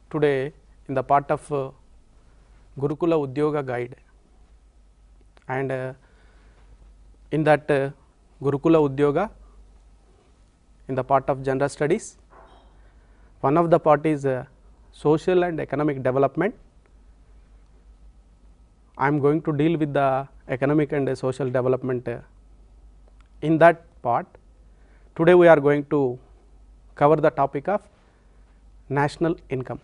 today in the part of Gurukula Udyoga Guide, and in that Gurukula Udyoga, in the part of general studies, one of the part is social and economic development. I am going to deal with the economic and social development in that part. Today we are going to cover the topic of national income.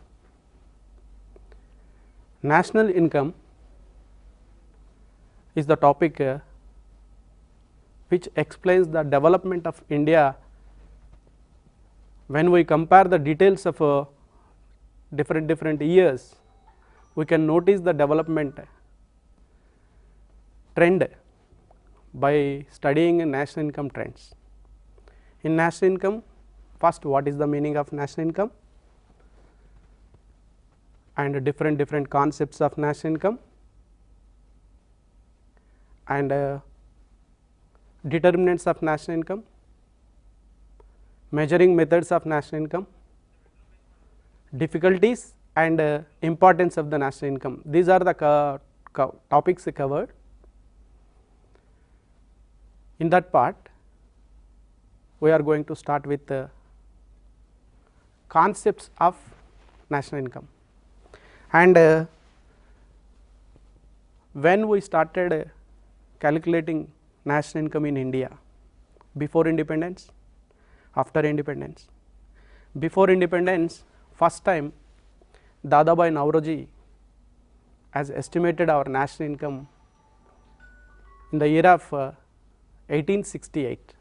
National income is the topic which explains the development of India. When we compare the details of different years, we can notice the development trend by studying national income trends. In national income, first what is the meaning of national income and different concepts of national income, and determinants of national income, measuring methods of national income, difficulties and importance of the national income. These are the topics covered. In that part, we are going to start with concepts of national income, and when we started calculating national income in India, before independence, after independence. Before independence, first time Dadabhai Naoroji has estimated our national income in the year of 1868,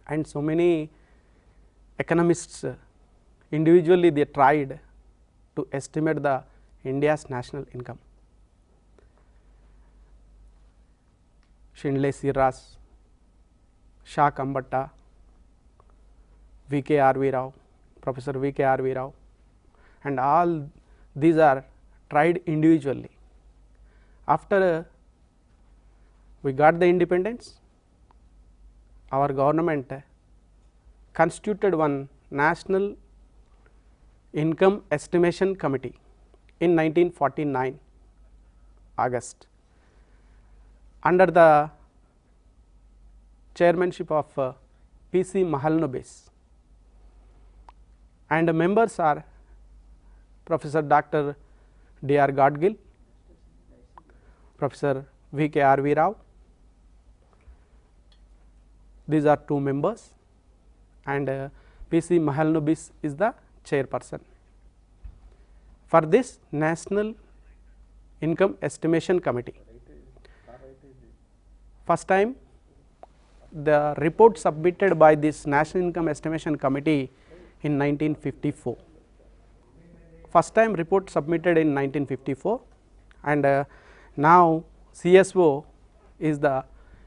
and so many economists individually they tried to estimate the India's national income. Shindle Siras, Shah Kambatta, V.K. R.V. Rao, Professor V.K. R.V. Rao, and all these are tried individually. After we got the independence, our government constituted one national income estimation committee in 1949 August, under the chairmanship of P.C. Mahalanobis, and members are Professor Dr. D.R. Gadgil, Professor V.K. R.V. Rao. These are two members, and P.C. Mahalanobis is the chairperson. For this National Income Estimation Committee, first time the report submitted by this National Income Estimation Committee in 1954. First time report submitted in 1954, and now CSO is the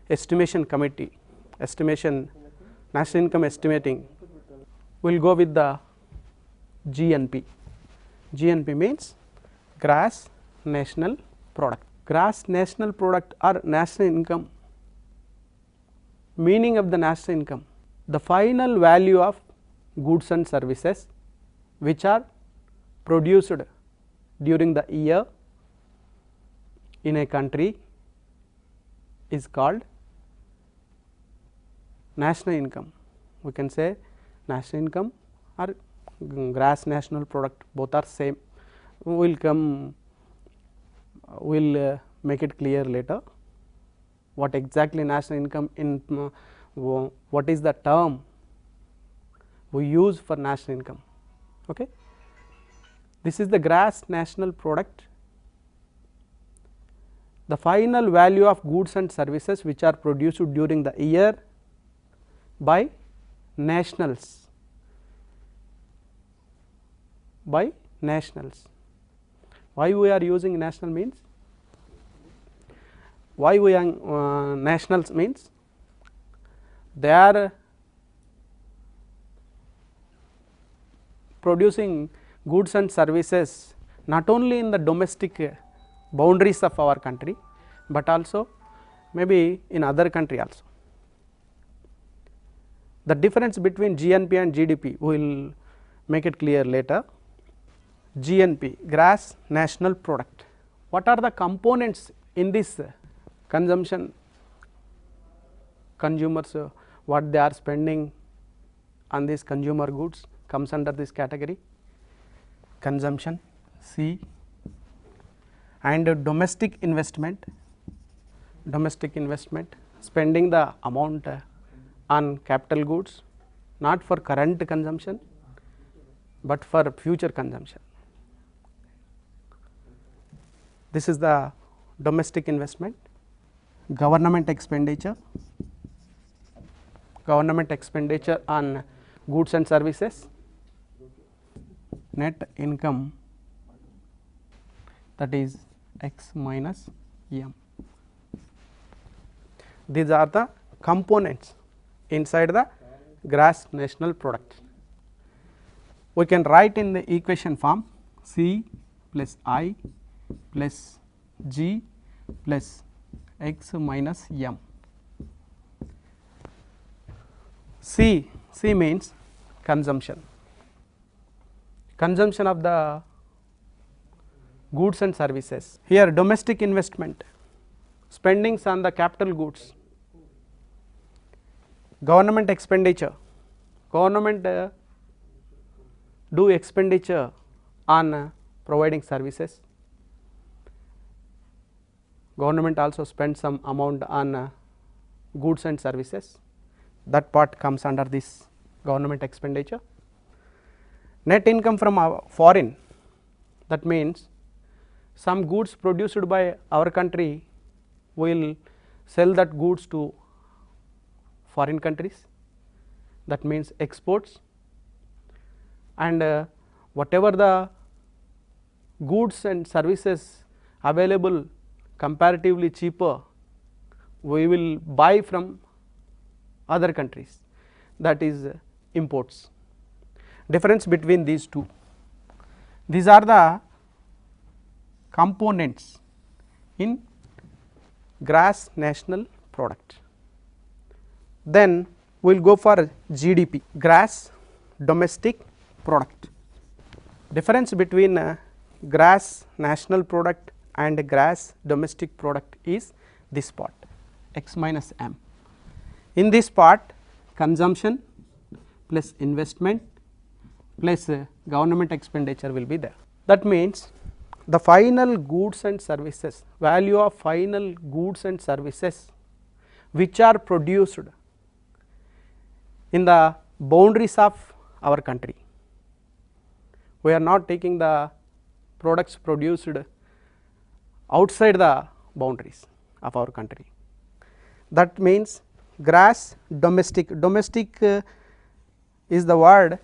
estimation committee, estimation national income estimating. We will go with the GNP. GNP means gross national product. Gross national product or national income. Meaning of the national income: the final value of goods and services which are produced during the year in a country is called national income. We can say national income or gross national product, both are same. We will make it clear later what exactly national income in what is the term we use for national income. Okay. This is the gross national product, the final value of goods and services which are produced during the year by nationals, by nationals. Why we are using national means? Why we are nationals means they are producing goods and services not only in the domestic boundaries of our country, but also maybe in other country also. The difference between GNP and GDP we will make it clear later. GNP, gross national product. What are the components in this consumption? Consumers, what they are spending on these consumer goods comes under this category. Consumption, C, and domestic investment, spending the amount on capital goods, not for current consumption but for future consumption. This is the domestic investment. Government expenditure on goods and services, net income, that is X minus M. These are the components inside the gross national product. We can write in the equation form C plus I plus G plus X minus M. C means consumption of the goods and services. Here domestic investment, spendings on the capital goods. Government expenditure, government do expenditure on providing services. Government also spends some amount on goods and services. That part comes under this government expenditure. Net income from foreign, that means some goods produced by our country will sell that goods to foreign countries, that means exports, and whatever the goods and services available comparatively cheaper, we will buy from other countries, that is imports. Difference between these two. These are the components in gross national product. Then we will go for GDP, gross domestic product. Difference between gross national product and gross domestic product is this part, X minus M. In this part, consumption plus investment plus government expenditure will be there. That means the final goods and services, value of final goods and services which are produced in the boundaries of our country. We are not taking the products produced outside the boundaries of our country. That means gross domestic, is the word,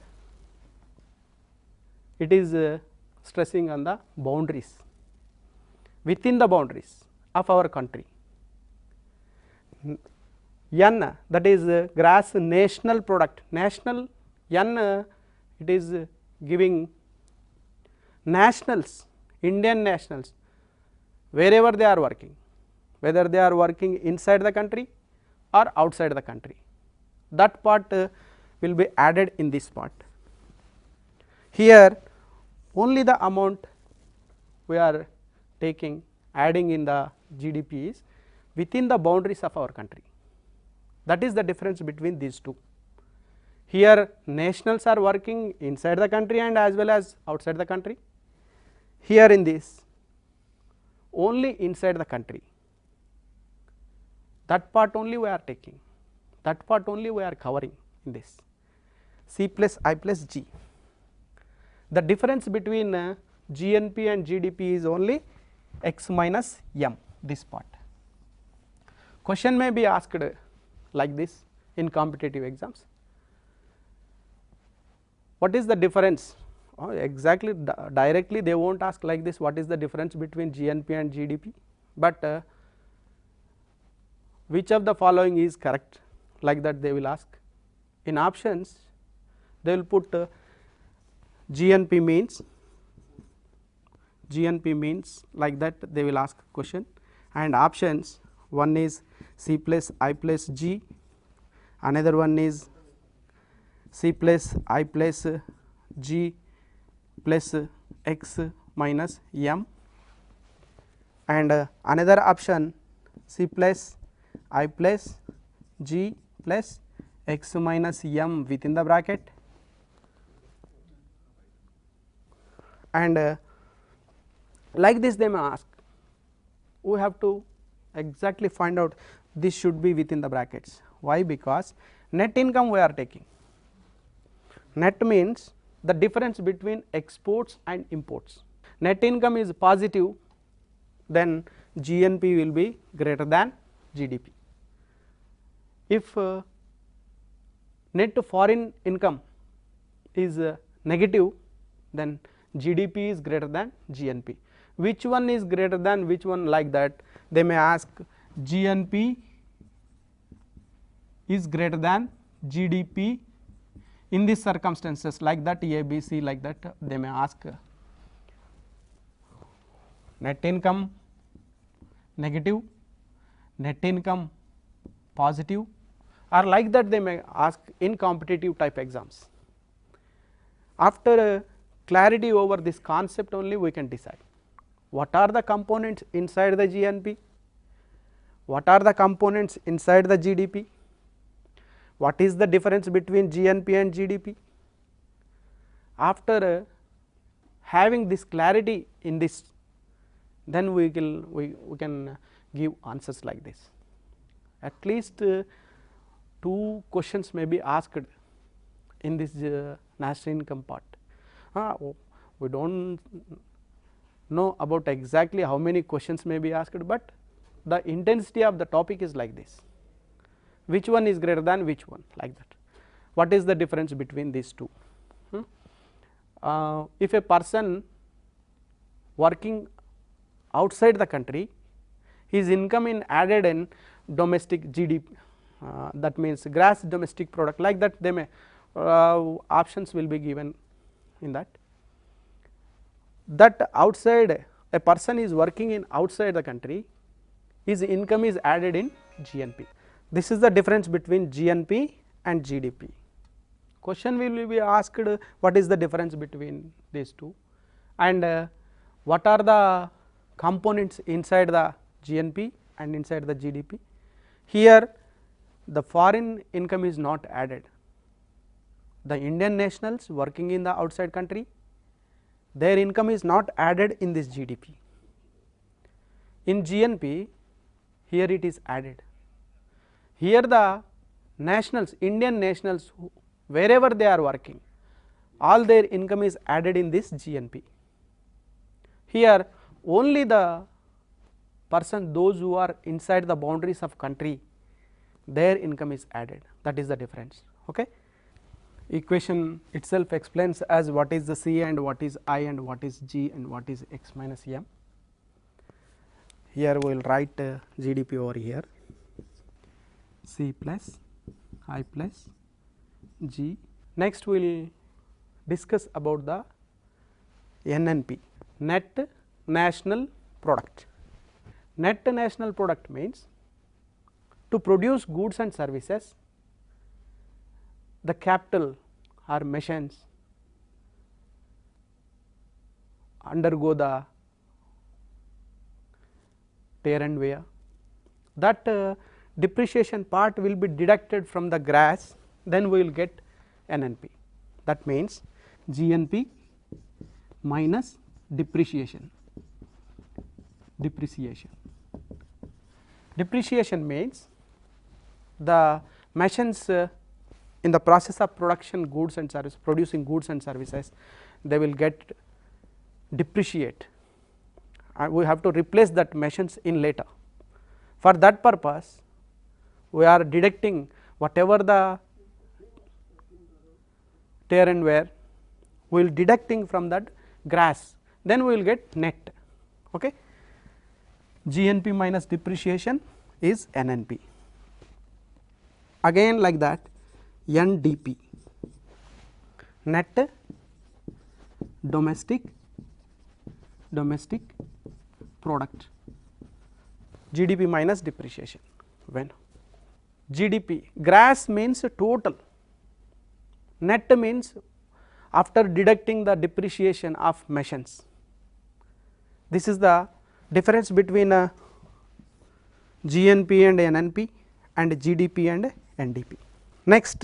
it is stressing on the boundaries, within the boundaries of our country. N, that is gross national product, national, N, it is giving nationals, Indian nationals, wherever they are working, whether they are working inside the country or outside the country, that part will be added in this part. Here only the amount we are taking, adding in the GDP is within the boundaries of our country. That is the difference between these two. Here nationals are working inside the country and as well as outside the country. Here in this only inside the country, that part only we are taking, that part only we are covering in this C plus I plus G. The difference between GNP and GDP is only X minus M, this part. Question may be asked like this in competitive exams. What is the difference? Exactly directly they will not ask like this, what is the difference between GNP and GDP, but which of the following is correct, like that they will ask. In options they will put GNP means like that they will ask question, and options, one is C plus I plus G, another one is C plus I plus G plus x minus m, and another option c plus I plus g plus x minus m within the bracket, and like this they may ask. We have to exactly find out this should be within the brackets. Why? Because net income we are taking. Net means the difference between exports and imports. Net income is positive, then GNP will be greater than GDP. If net foreign income is negative, then GDP is greater than GNP. Which one is greater than which one, like that they may ask. GNP is greater than GDP in these circumstances, like that A, B, C, like that they may ask. Net income negative, net income positive, or like that they may ask in competitive type exams. After clarity over this concept only we can decide what are the components inside the GNP, what are the components inside the GDP, what is the difference between GNP and GDP. After having this clarity in this, then we can give answers like this. At least 2 questions may be asked in this national income part. We do not know about exactly how many questions may be asked, but the intensity of the topic is like this. Which one is greater than which one, like that. What is the difference between these two? If a person working outside the country, his income is added in domestic GDP, that means gross domestic product, like that they may options will be given in that. That outside a person is working in outside the country, his income is added in GNP. This is the difference between GNP and GDP. Question will be asked, what is the difference between these two, and what are the components inside the GNP and inside the GDP. Here the foreign income is not added. The Indian nationals working in the outside country, their income is not added in this GDP. In GNP, here it is added. Here the nationals, Indian nationals, wherever they are working, all their income is added in this GNP. Here only the person, those who are inside the boundaries of country, their income is added, that is the difference. Okay. Equation itself explains as what is the C and what is I and what is G and what is x minus m. Here we will write GDP over here, C plus I plus G. Next we will discuss about the NNP, net national product. Net national product means to produce goods and services, the capital or machines undergo the tear and wear. That depreciation part will be deducted from the gross, then we will get NNP. That means GNP minus depreciation. Depreciation means the machines in the process of production goods and services, producing goods and services, they will get depreciate, and we have to replace that machines in later. For that purpose, we are deducting whatever the tear and wear, we will deducting from that gross, then we will get net. Okay. GNP minus depreciation is NNP. Again like that, NDP, net domestic product, GDP minus depreciation. When GDP, gross means total, net means after deducting the depreciation of machines. This is the difference between GNP and NNP and GDP and NDP. Next,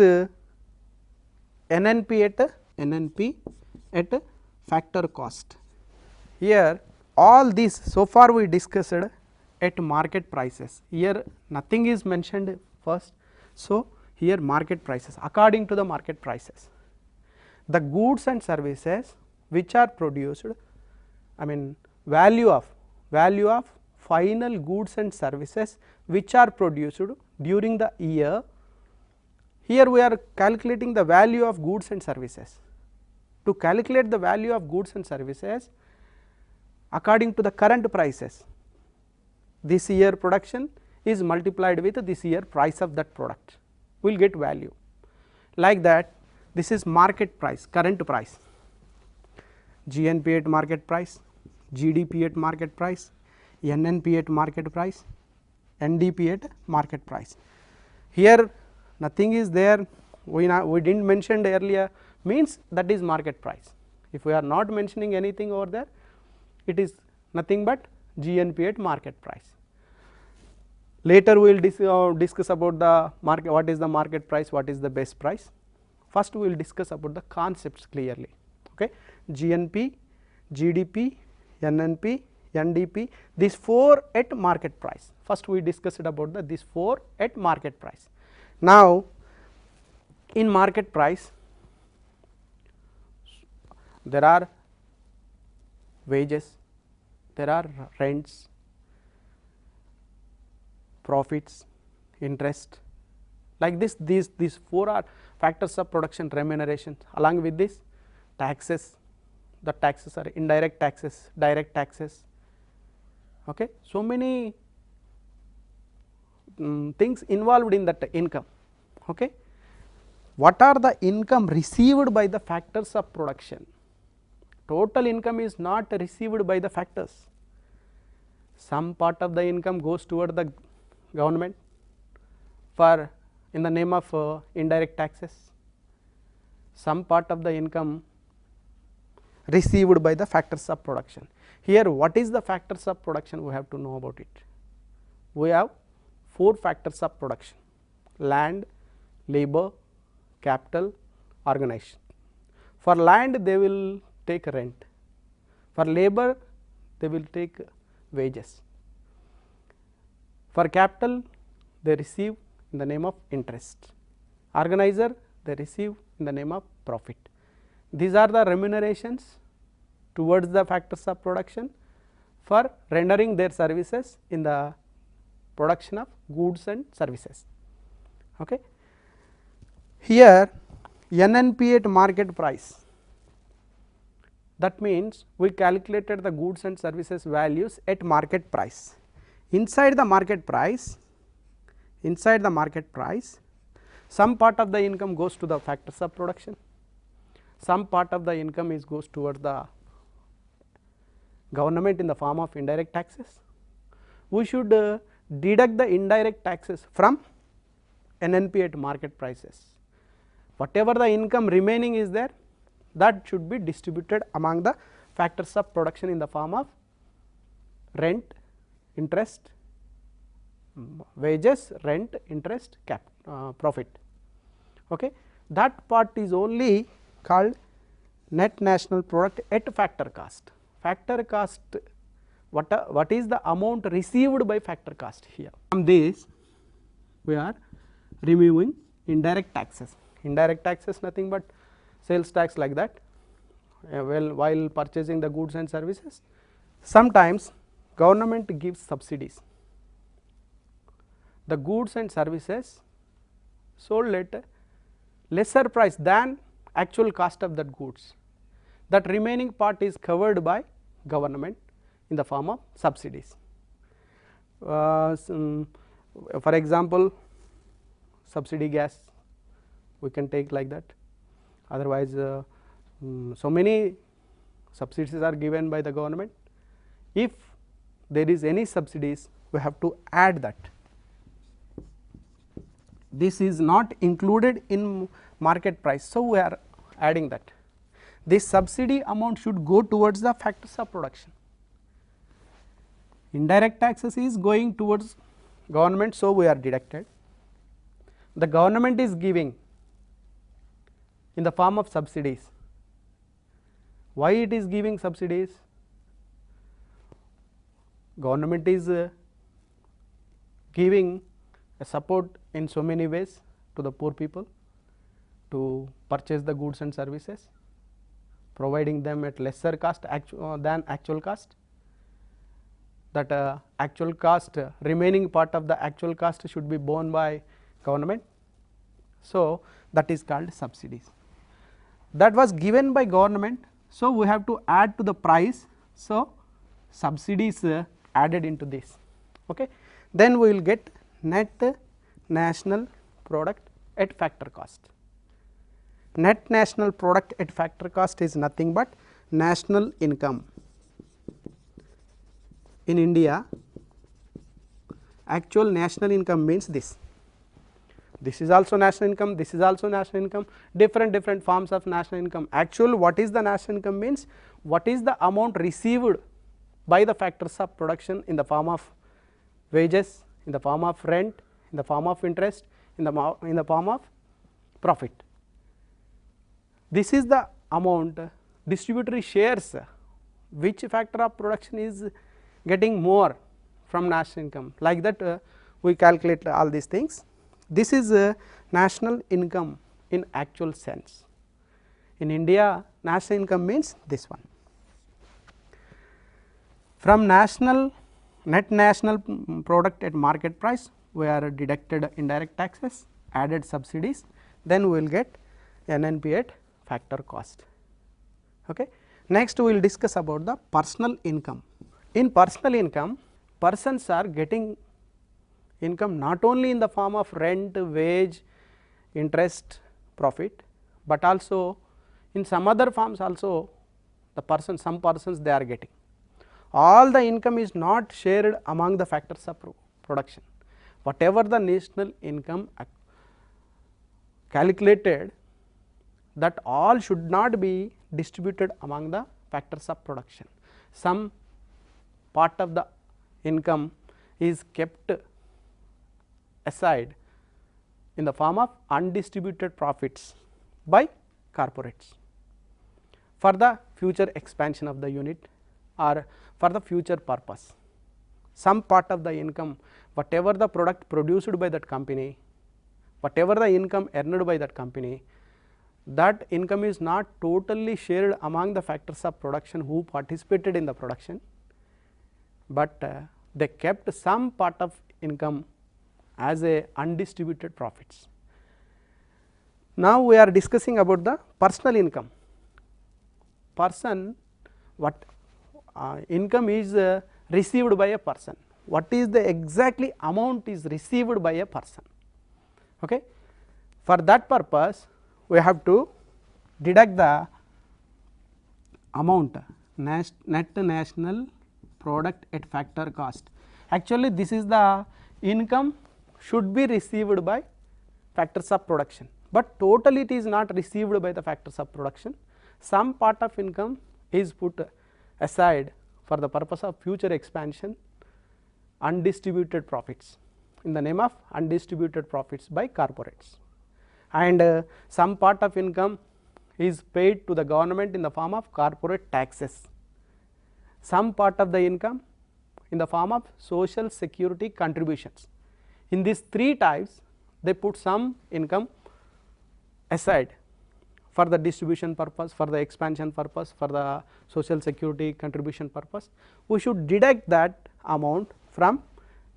NNP at factor cost. Here all these so far we discussed at market prices. Here nothing is mentioned first. So, here market prices, according to the market prices, the goods and services which are produced, I mean value of final goods and services which are produced during the year. Here we are calculating the value of goods and services. To calculate the value of goods and services according to the current prices, this year production is multiplied with this year price of that product, we will get value. Like that, this is market price, current price, GNP at market price, GDP at market price, NNP at market price, NDP at market price. Here nothing is there, we did not mention earlier, means that is market price. If we are not mentioning anything over there, it is nothing but GNP at market price. Later we will discuss about the market, what is the market price, what is the best price. First we will discuss about the concepts clearly. Okay. GNP, GDP, NNP, NDP, these 4 at market price. First we discussed about these 4 at market price. Now in market price there are wages, there are rents, profits, interest, like this. These 4 are factors of production remuneration. Along with this, taxes, the taxes are indirect taxes, direct taxes. Okay. So many things involved in that income. Okay. What are the income received by the factors of production? Total income is not received by the factors. Some part of the income goes toward the government for in the name of indirect taxes. Some part of the income received by the factors of production. Here what is the factors of production, we have to know about it. We have 4 factors of production: land, labor, capital, organization. For land they will take rent, for labor they will take wages, for capital they receive in the name of interest, organizer they receive in the name of profit. These are the remunerations towards the factors of production for rendering their services in the production of goods and services. Okay. Here NNP at market price, that means we calculated the goods and services values at market price. Inside the market price, some part of the income goes to the factors of production, some part of the income goes towards the government in the form of indirect taxes. We should deduct the indirect taxes from NNP at market prices. Whatever the income remaining is there, that should be distributed among the factors of production in the form of rent, interest, wages, rent, interest, profit. Okay. That part is only called net national product at factor cost. Factor cost, what is the amount received by factor cost here? From this we are removing indirect taxes. Indirect taxes nothing but sales tax, like that. Well, while purchasing the goods and services, sometimes government gives subsidies. The goods and services sold at lesser price than actual cost of that goods, that remaining part is covered by government in the form of subsidies. For example, subsidy gas we can take like that. Otherwise so many subsidies are given by the government. If there is any subsidies, we have to add that. This is not included in market price, so we are adding that. this subsidy amount should go towards the factors of production. Indirect taxes is going towards government, so we are deducted. The government is giving in the form of subsidies. Why it is giving subsidies? Government is giving a support in so many ways to the poor people to purchase the goods and services, providing them at lesser cost than actual cost. That actual cost, remaining part of the actual cost should be borne by government. So, that is called subsidies. That was given by government, so we have to add to the price. So, subsidies added into this. Okay. Then we will get net national product at factor cost. Net national product at factor cost is nothing but national income. In India, actual national income means this. This is also national income, this is also national income, different forms of national income. Actual, what is the national income means? What is the amount received by the factors of production in the form of wages, in the form of rent, in the form of interest, in the form of profit. This is the amount distributory shares which factor of production is getting more from national income. Like that we calculate all these things. This is national income in actual sense. In India, national income means this one. From national net national product at market price, we are deducted indirect taxes, added subsidies, then we will get NNP at factor cost. Okay. Next, we will discuss about the personal income. In personal income, persons are getting income not only in the form of rent, wage, interest, profit, but also in some other forms also the some persons they are getting. All the income is not shared among the factors of production. Whatever the national income calculated, that all should not be distributed among the factors of production. Some part of the income is kept aside in the form of undistributed profits by corporates for the future expansion of the unit or for the future purpose. Some part of the income, whatever the product produced by that company, whatever the income earned by that company, that income is not totally shared among the factors of production who participated in the production, but they kept some part of income as a undistributed profits. Now, we are discussing about the personal income. Person, what income is received by a person, what is the exactly amount is received by a person. Okay. For that purpose, we have to deduct the amount net national product at factor cost. Actually, this is the income should be received by factors of production, but totally it is not received by the factors of production. Some part of income is put aside for the purpose of future expansion, undistributed profits, in the name of undistributed profits by corporates, and some part of income is paid to the government in the form of corporate taxes. Some part of the income in the form of social security contributions. In these three types, they put some income aside for the distribution purpose, for the expansion purpose, for the social security contribution purpose. We should deduct that amount from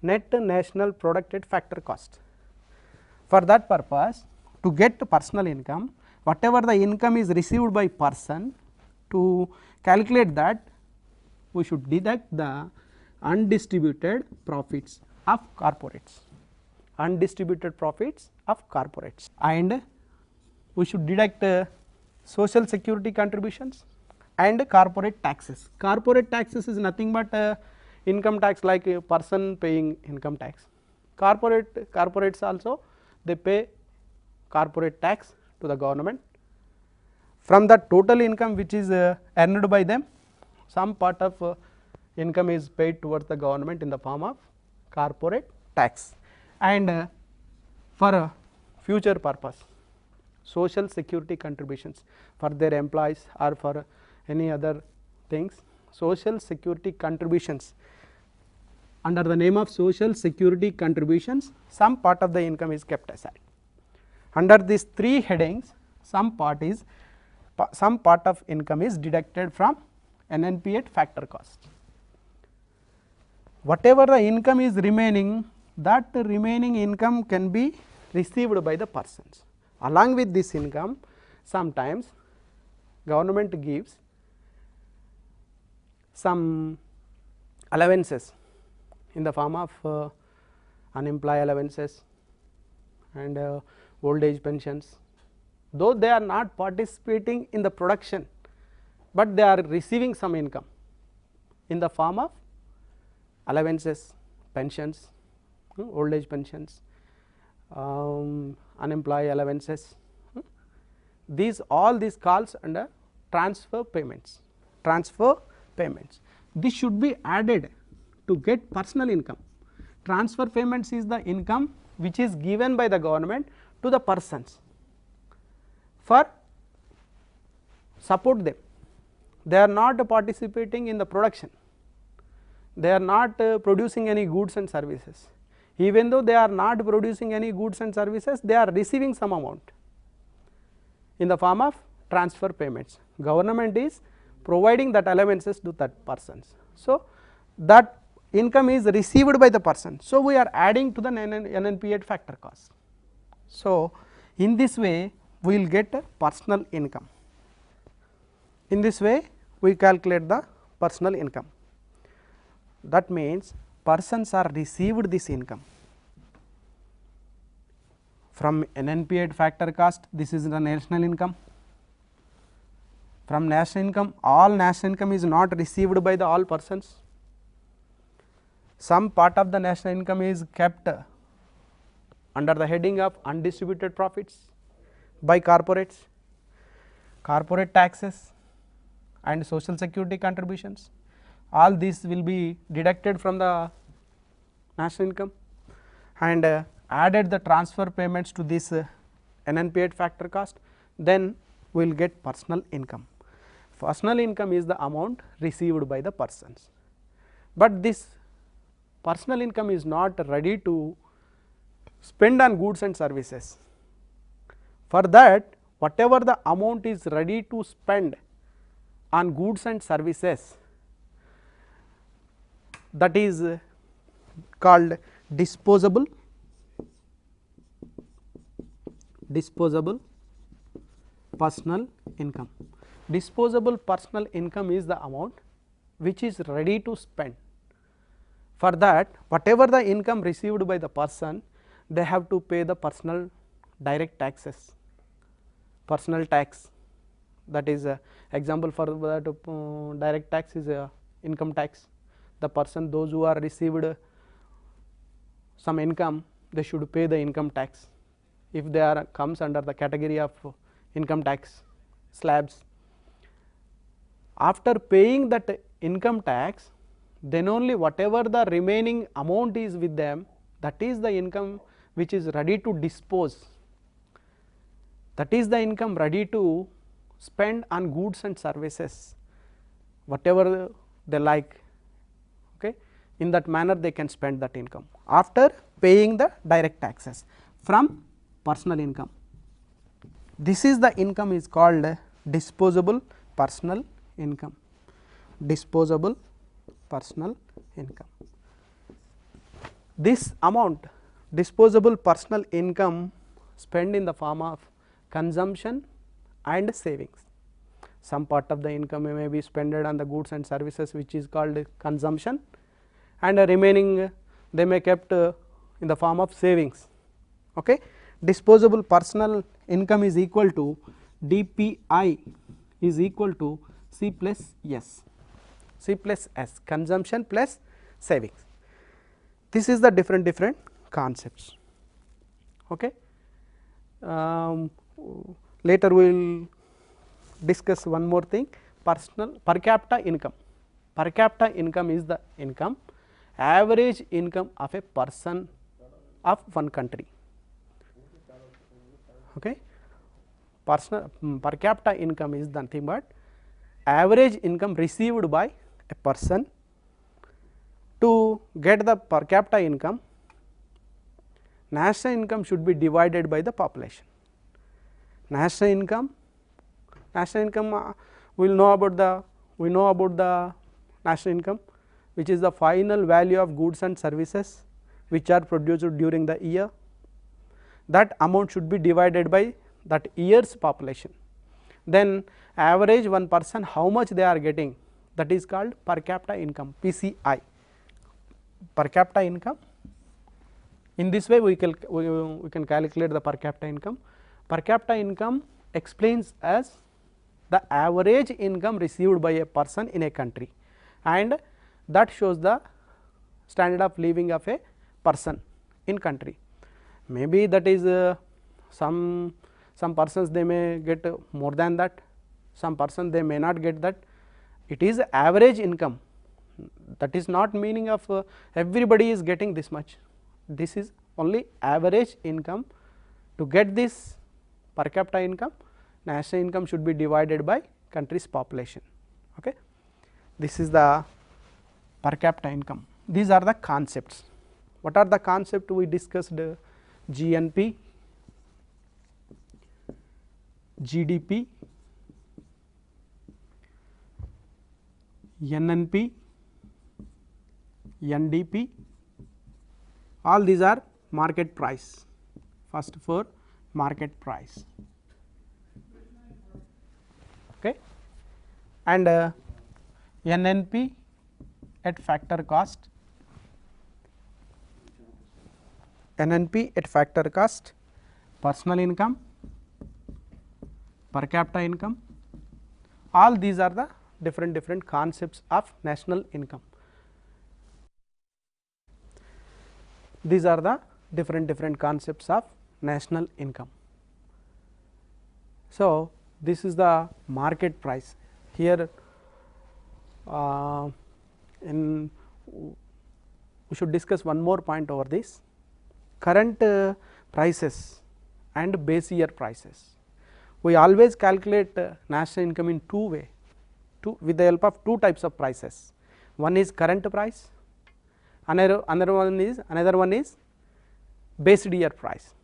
net national product at factor cost. For that purpose, to get personal income, whatever the income is received by person, to calculate that, we should deduct the undistributed profits of corporates, undistributed profits of corporates, and we should deduct social security contributions and corporate taxes. Corporate taxes is nothing but income tax, like a person paying income tax. Corporates also they pay corporate tax to the government. from the total income which is earned by them, some part of income is paid towards the government in the form of corporate tax, and for future purpose social security contributions for their employees or for any other things, social security contributions, under the name of social security contributions some part of the income is kept aside. Under these three headings some part of income is deducted from NNP at factor cost. Whatever the income is remaining, that remaining income can be received by the persons. Along with this income, sometimes government gives some allowances in the form of unemployed allowances and old age pensions, though they are not participating in the production, but they are receiving some income in the form of allowances, pensions, old age pensions, unemployed allowances. All these calls under transfer payments. This should be added to get personal income. Transfer payments is the income which is given by the government to the persons for support them. They are not participating in the production, they are not producing any goods and services. Even though they are not producing any goods and services, they are receiving some amount in the form of transfer payments. Government is providing that allowances to that persons. So, that income is received by the person. So, we are adding to the NNP at factor cost. So, in this way we will get a personal income. In this way we calculate the personal income. That means persons are received this income from NNP at factor cost. This is the national income. From national income, all national income is not received by the all persons. Some part of the national income is kept under the heading of undistributed profits by corporates, corporate taxes and social security contributions. All these will be deducted from the national income and added the transfer payments to this NNP at factor cost, then we will get personal income. Personal income is the amount received by the persons, but this personal income is not ready to spend on goods and services. For that, whatever the amount is ready to spend on goods and services, that is called disposable personal income. Disposable personal income is the amount which is ready to spend. For that, whatever the income received by the person, they have to pay the personal direct taxes, personal tax. That is example for that direct tax is income tax. The person, those who are received some income, they should pay the income tax if they are comes under the category of income tax slabs. After paying that income tax, then only whatever the remaining amount is with them, that is the income which is ready to dispose, that is the income ready to spend on goods and services, whatever they like. Okay. In that manner they can spend that income after paying the direct taxes from personal income. This is the income is called disposable personal income. Disposable personal income. This amount, disposable personal income, spent in the form of consumption and savings. Some part of the income may be spent on the goods and services, which is called consumption, and remaining they may kept in the form of savings. Okay. Disposable personal income is equal to DPI is equal to C plus S. C plus S, consumption plus savings. This is the different concepts. Okay. Later we will discuss one more thing, personal per capita income. Per capita income is the income, average income of a person of one country. Okay. Personal per capita income is nothing but average income received by a person. To get the per capita income, national income should be divided by the population. National income we know about the national income, which is the final value of goods and services which are produced during the year. That amount should be divided by that year's population. Then average one person how much they are getting, that is called per capita income, PCI, per capita income. In this way we can calculate the per capita income. Per capita income explains as the average income received by a person in a country, and that shows the standard of living of a person in country. Maybe that is some persons they may get more than that, some persons they may not get that. It is average income, that is not meaning of everybody is getting this much. This is only average income. To get this per capita income, national income should be divided by country's population. Okay. This is the per capita income. These are the concepts. What are the concepts we discussed? GNP, GDP, NNP, NDP, all these are market price. First for market price. Okay. And NNP at factor cost, NNP at factor cost, personal income, per capita income, all these are the different concepts of national income. These are the different concepts of national income. So, this is the market price. Here we should discuss one more point over this, current prices and base year prices. We always calculate national income in two ways, with the help of two types of prices. One is current price, another one is base year price.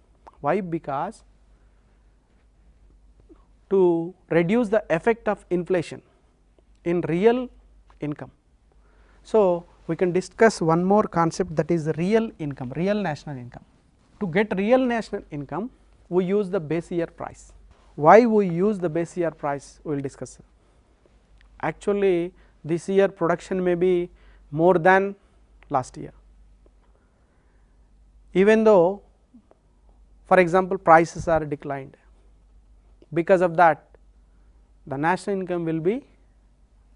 Why? Because to reduce the effect of inflation in real income. So, we can discuss one more concept, that is real income, real national income. To get real national income, we use the base year price. Why we use the base year price, we will discuss. Actually, this year production may be more than last year. Even though, for example, prices are declined, because of that the national income will be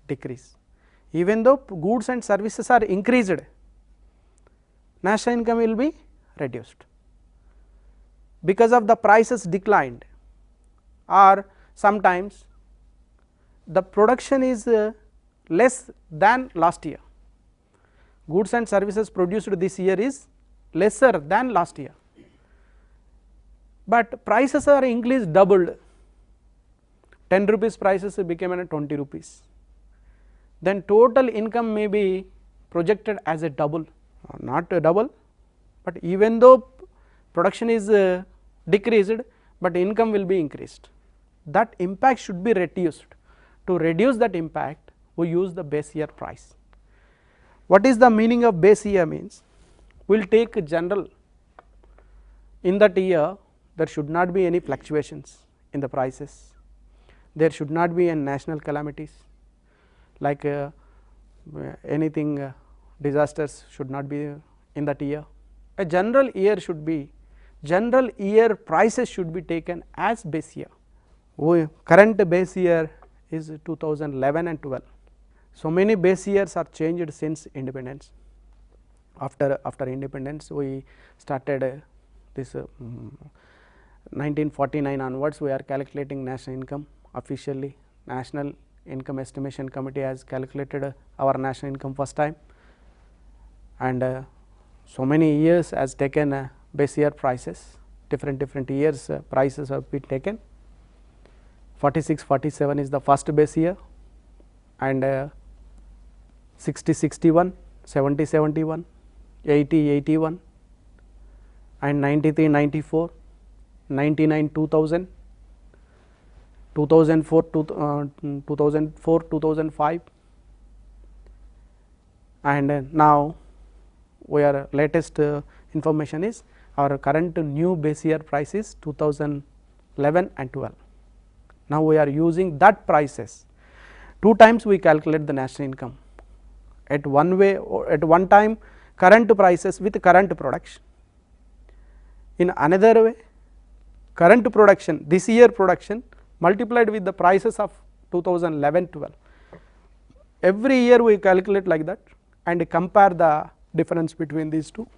decreased. Even though goods and services are increased, national income will be reduced because of the prices declined, or sometimes the production is less than last year. Goods and services produced this year is lesser than last year, but prices are increased, doubled. 10 rupees prices became 20 rupees. Then total income may be projected as a double, not a double, but even though production is decreased, but income will be increased. That impact should be reduced. To reduce that impact, we use the base year price. What is the meaning of base year? Means we will take general, in that year there should not be any fluctuations in the prices, there should not be any national calamities like anything disasters should not be in that year. A general year should be, general year prices should be taken as base year. Current base year is 2011 and 12. So many base years are changed since independence. After independence, we started this 1949 onwards, we are calculating national income officially. National Income Estimation Committee has calculated our national income first time, and so many years has taken base year prices, different years prices have been taken. 46, 47 is the first base year, and 60, 61, 70, 71, 80, 81, and 93, 94, 99, 2000, 2004, 2005, and now we are latest information is our current new base year price is 2011 and 12. Now we are using that prices. 2 times we calculate the national income, at one way or at one time current prices with current production, in another way current production, this year production multiplied with the prices of 2011-12. Every year we calculate like that and compare the difference between these two.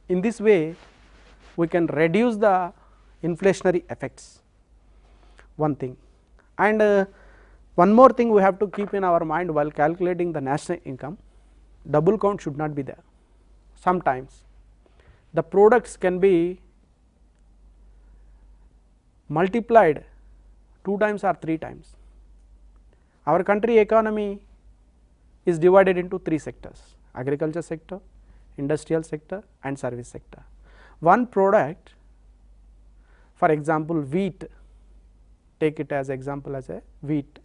In this way we can reduce the inflationary effects, one thing. And one more thing we have to keep in our mind while calculating the national income, double count should not be there. Sometimes the products can be multiplied 2 times or 3 times. Our country economy is divided into 3 sectors: agriculture sector, industrial sector and service sector. One product, for example wheat, take it as example as a wheat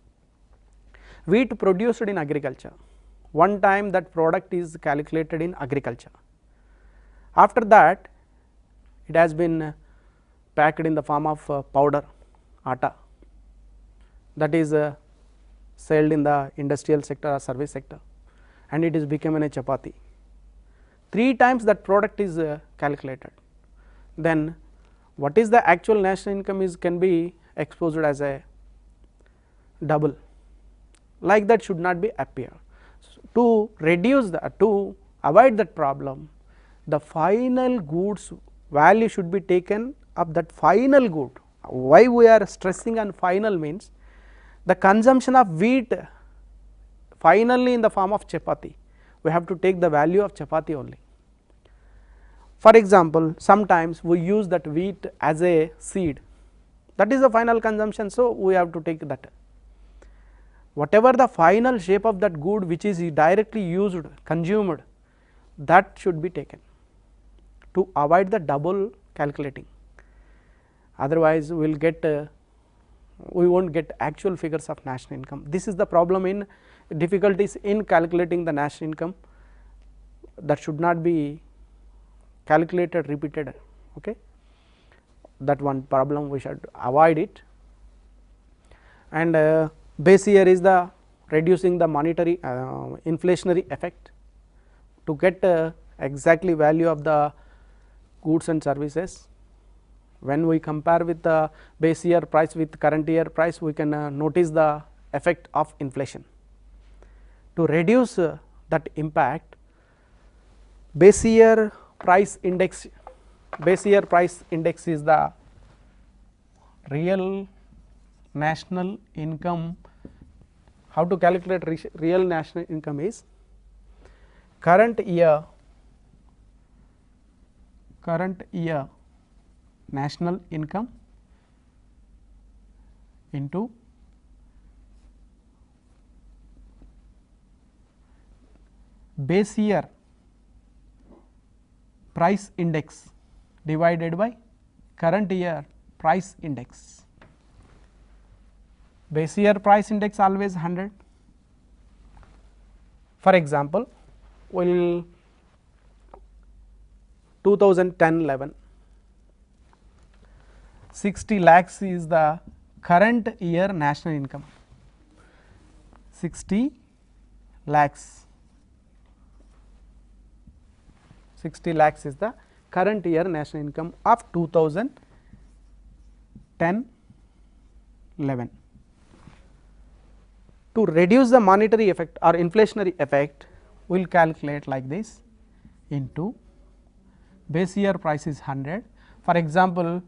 produced in agriculture, one time that product is calculated in agriculture. After that it has been packed in the form of powder, atta, that is sold in the industrial sector or service sector, and it is become a chapati. 3 times that product is calculated. Then what is the actual national income is can be exposed as a double, like that should not be appear. So, to reduce the, to avoid that problem, the final goods value should be taken of that final good. Why we are stressing on final means the consumption of wheat finally in the form of chapati, we have to take the value of chapati only. For example, sometimes we use that wheat as a seed, that is the final consumption, so we have to take that. Whatever the final shape of that good which is directly used, consumed, that should be taken to avoid the double calculating. Otherwise we will get we will not get actual figures of national income. This is the problem in difficulties in calculating the national income, that should not be calculated repeated. Okay, that one problem we should avoid it. And base year is the reducing the monetary inflationary effect to get exactly value of the goods and services. When we compare with the base year price with current year price, we can notice the effect of inflation. To reduce that impact, base year price index is the real national income. How to calculate real national income is current year national income into base year price index divided by current year price index. Base year price index always 100. For example, will 2010-11, 60 lakhs is the current year national income, 60 lakhs is the current year national income of 2010-11. To reduce the monetary effect or inflationary effect, we will calculate like this into base year price is 100. For example,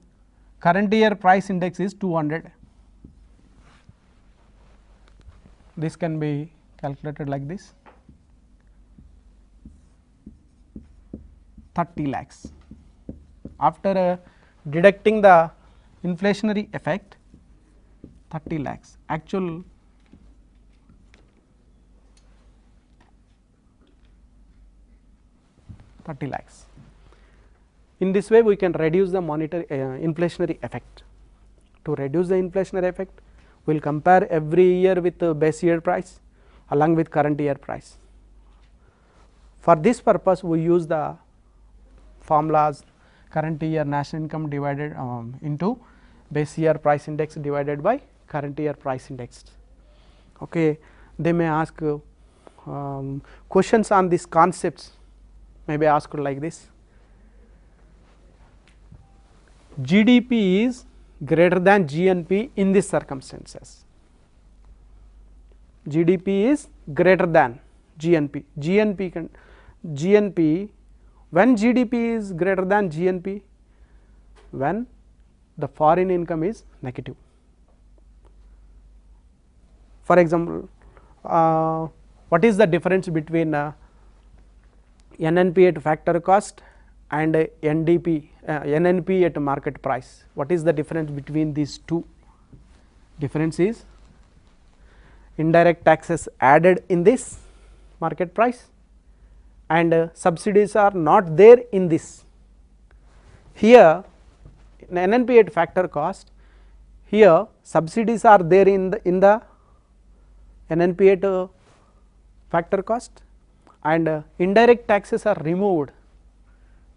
current year price index is 200. this can be calculated like this, 30 lakhs. After deducting the inflationary effect, 30 lakhs actual lakhs. In this way we can reduce the monetary inflationary effect. To reduce the inflationary effect, we will compare every year with the base year price along with current year price. For this purpose we use the formulas current year national income divided into base year price index divided by current year price index. Okay. They may ask questions on these concepts, may be asked like this: GDP is greater than GNP in these circumstances. GDP is greater than GNP. GNP, when GDP is greater than GNP, when the foreign income is negative. For example, what is the difference between NNP at factor cost and NDP, NNP at market price? What is the difference between these two? Difference is indirect taxes added in this market price and subsidies are not there in this. Here in NNP at factor cost, here subsidies are there in the NNP at factor cost and indirect taxes are removed.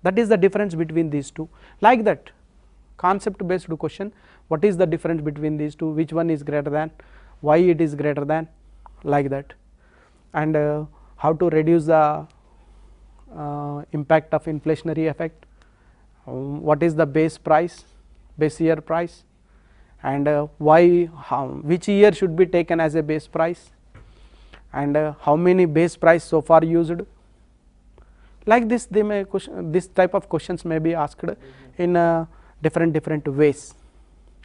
That is the difference between these two. Like that, concept based question, what is the difference between these two, which one is greater than, why it is greater than, like that, and how to reduce the impact of inflationary effect, what is the base price, base year price, and why, which year should be taken as a base price, and how many base price so far used. Like this, they may question, this type of questions may be asked in different ways.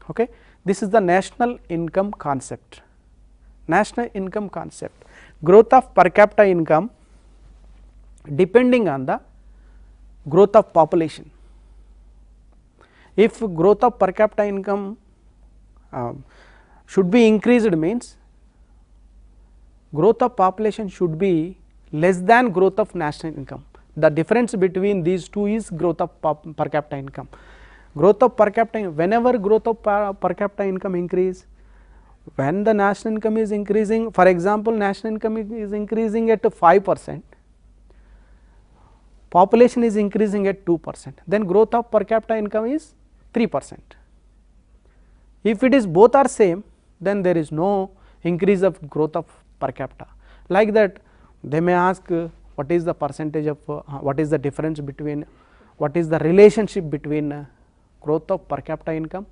Okay. This is the national income concept. National income concept, growth of per capita income depending on the growth of population. If growth of per capita income should be increased, means growth of population should be less than growth of national income. The difference between these two is growth of per capita income. Growth of per capita, whenever growth of per capita income increase, when the national income is increasing, for example, national income is increasing at 5%, population is increasing at 2%, then growth of per capita income is 3%. If it is both are same, then there is no increase of growth of per capita. Like that, they may ask what is the percentage of what is the difference between, what is the relationship between growth of per capita income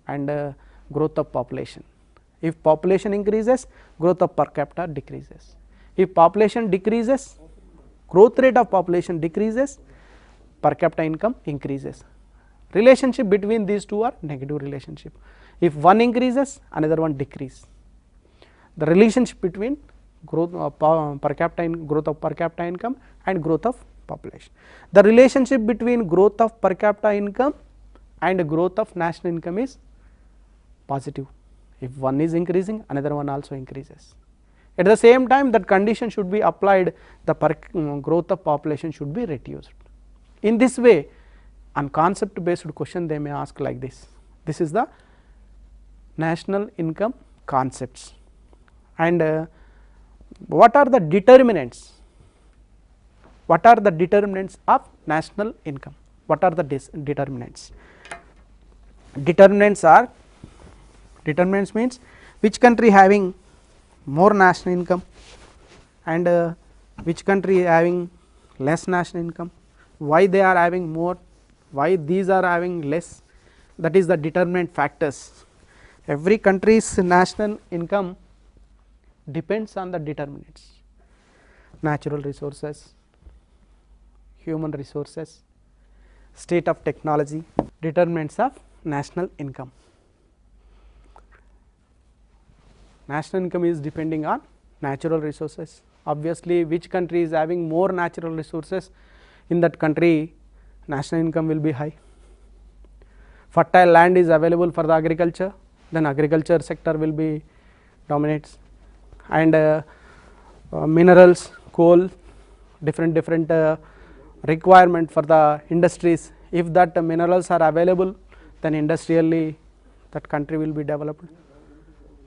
and growth of population. If population increases, growth of per capita decreases. If population decreases, growth rate of population decreases, per capita income increases. Relationship between these two are negative relationship. If one increases, another one decrease. The relationship between growth of per capita growth of per capita income and growth of population. The relationship between growth of per capita income and growth of national income is positive. If one is increasing, another one also increases. At the same time, that condition should be applied, the growth of population should be reduced. In this way, on concept based question they may ask like this. This is the national income concepts. And what are the determinants? What are the determinants of national income? What are the determinants? Determinants are, determinants means which country having more national income and which country having less national income, why they are having more, why these are having less, that is the determinant factors. Every country's national income depends on the determinants: natural resources, human resources, state of technology, determinants of national income. national income is depending on natural resources. Obviously, which country is having more natural resources, in that country national income will be high. Fertile land is available for the agriculture, then agriculture sector will be dominates, and minerals, coal, different requirement for the industries. If that minerals are available, then industrially that country will be developed.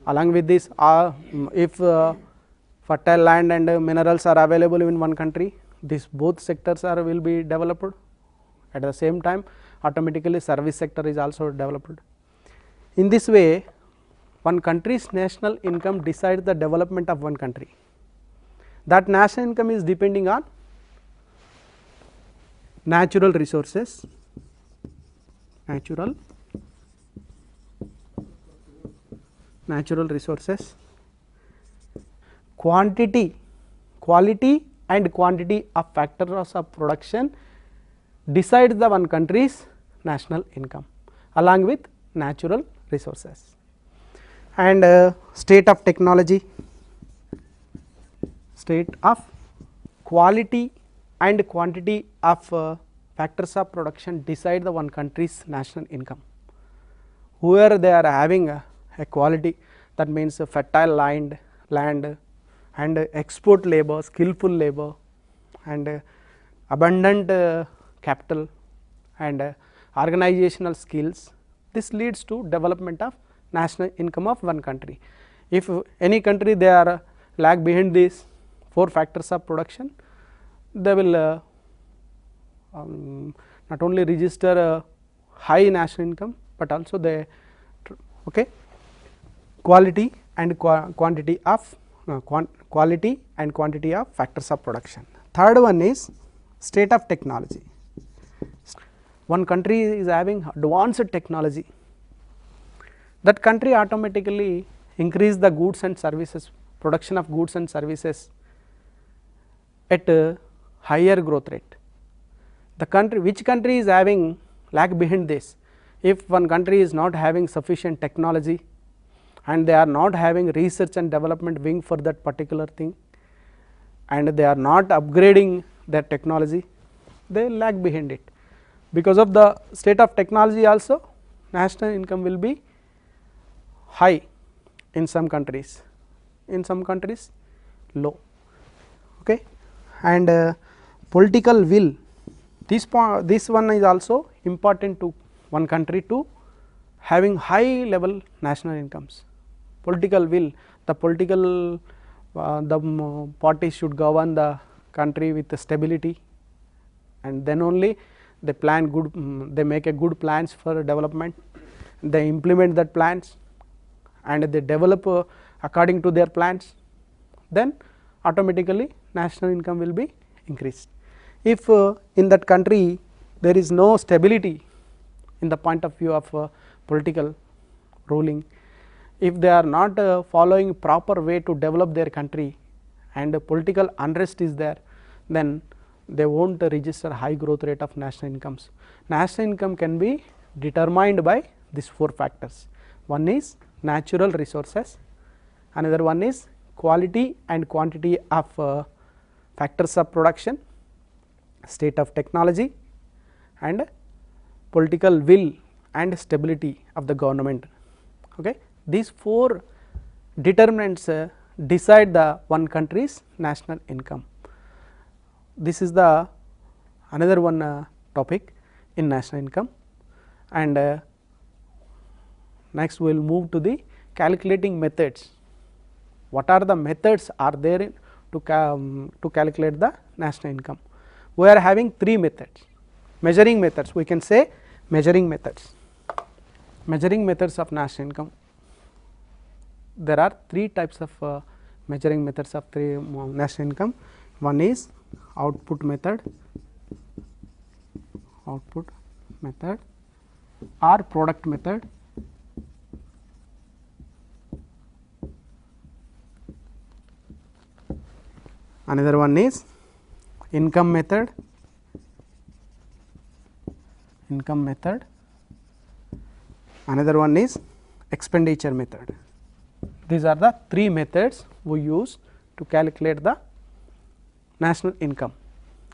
Along with this, if fertile land and minerals are available in one country, these both sectors will be developed. At the same time, automatically service sector is also developed. In this way, one country's national income decides the development of one country. That national income is depending on natural resources, natural resources, quality and quantity of factors of production decides the one country's national income along with natural resources. And state of technology, state of quality and quantity of factors of production decide the one country's national income. Where they are having a quality, that means fertile land and export labor, skillful labor, and abundant capital and organizational skills, this leads to development of national income of one country. If any country they are lag behind these 4 factors of production, they will not only register a high national income, but also they quality and quantity of quality and quantity of factors of production. Third one is state of technology. One country is having advanced technology, that country automatically increase the goods and services, production of goods and services at a higher growth rate. The country, which country is having lag behind this? If one country is not having sufficient technology and they are not having research and development wing for that particular thing, and they are not upgrading their technology, they lag behind it. Because of the state of technology also, national income will be high in some countries, low. Okay. And political will, this one is also important to one country to having high level national incomes. Political will, the political parties should govern the country with the stability, and then only they plan good, they make a good plans for development, they implement that plans and they develop according to their plans, then automatically national income will be increased. If in that country there is no stability in the point of view of political ruling, if they are not following proper way to develop their country and political unrest is there, then they won't register high growth rate of national incomes. National income can be determined by these 4 factors. One is natural resources, another one is quality and quantity of factors of production, state of technology, and political will and stability of the government. Okay. These 4 determinants decide the one country's national income. This is the another one topic in national income, and next we will move to the calculating methods. What are the methods are there to calculate the national income? We are having 3 methods, measuring methods, we can say measuring methods of national income. There are 3 types of measuring methods of national income. One is output method or product method, another one is income method, another one is expenditure method. These are the three methods we use to calculate the national income.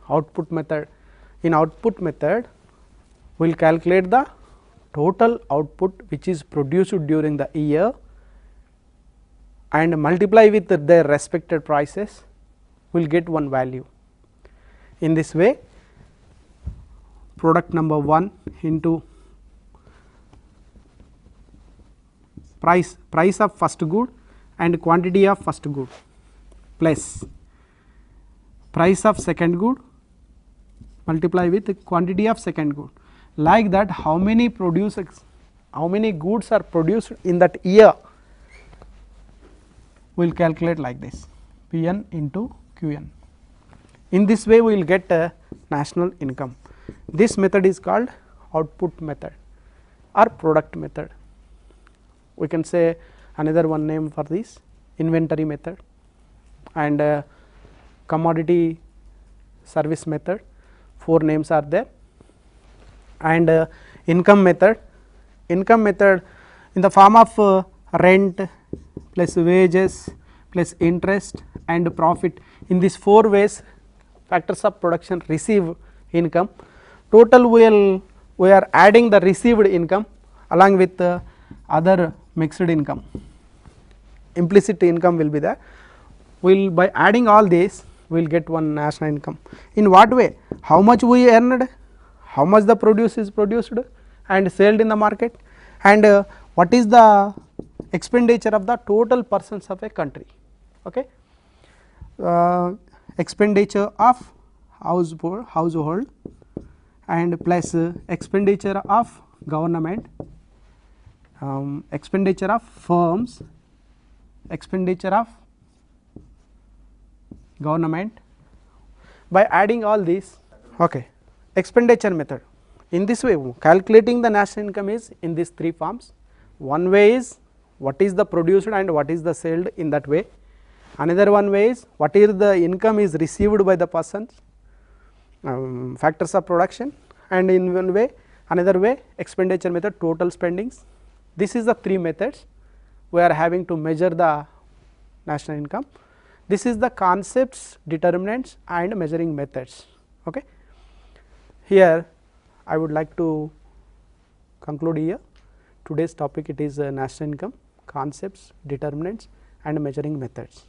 Output method, in output method we will calculate the total output which is produced during the year and multiply with their respected prices, we will get one value. In this way, product number 1 into price of first good and quantity of first good plus price of second good multiply with the quantity of second good. Like that, how many goods are produced in that year, we will calculate like this, Pn into Qn. In this way we will get a national income. This method is called output method or product method. We can say another one name for this, inventory method and commodity service method, 4 names are there, and income method. Income method in the form of rent plus wages plus interest and profit. In these 4 ways factors of production receive income. Total we are adding the received income along with other mixed income, implicit income will be there. By adding all these we will get one national income. In what way? How much we earned, how much the produce is produced and sold in the market, and what is the expenditure of the total persons of a country. Okay. Expenditure of household and plus expenditure of government, expenditure of firms, expenditure of government. By adding all these, okay, expenditure method. In this way calculating the national income is in these 3 forms. One way is what is the produced and what is the sold in that way. Another one way is what is the income is received by the persons, factors of production, and in one way, another way expenditure method, total spendings. This is the 3 methods we are having to measure the national income. This is the concepts, determinants and measuring methods. Okay. Here I would like to conclude here. Today's topic, it is national income, concepts, determinants and measuring methods.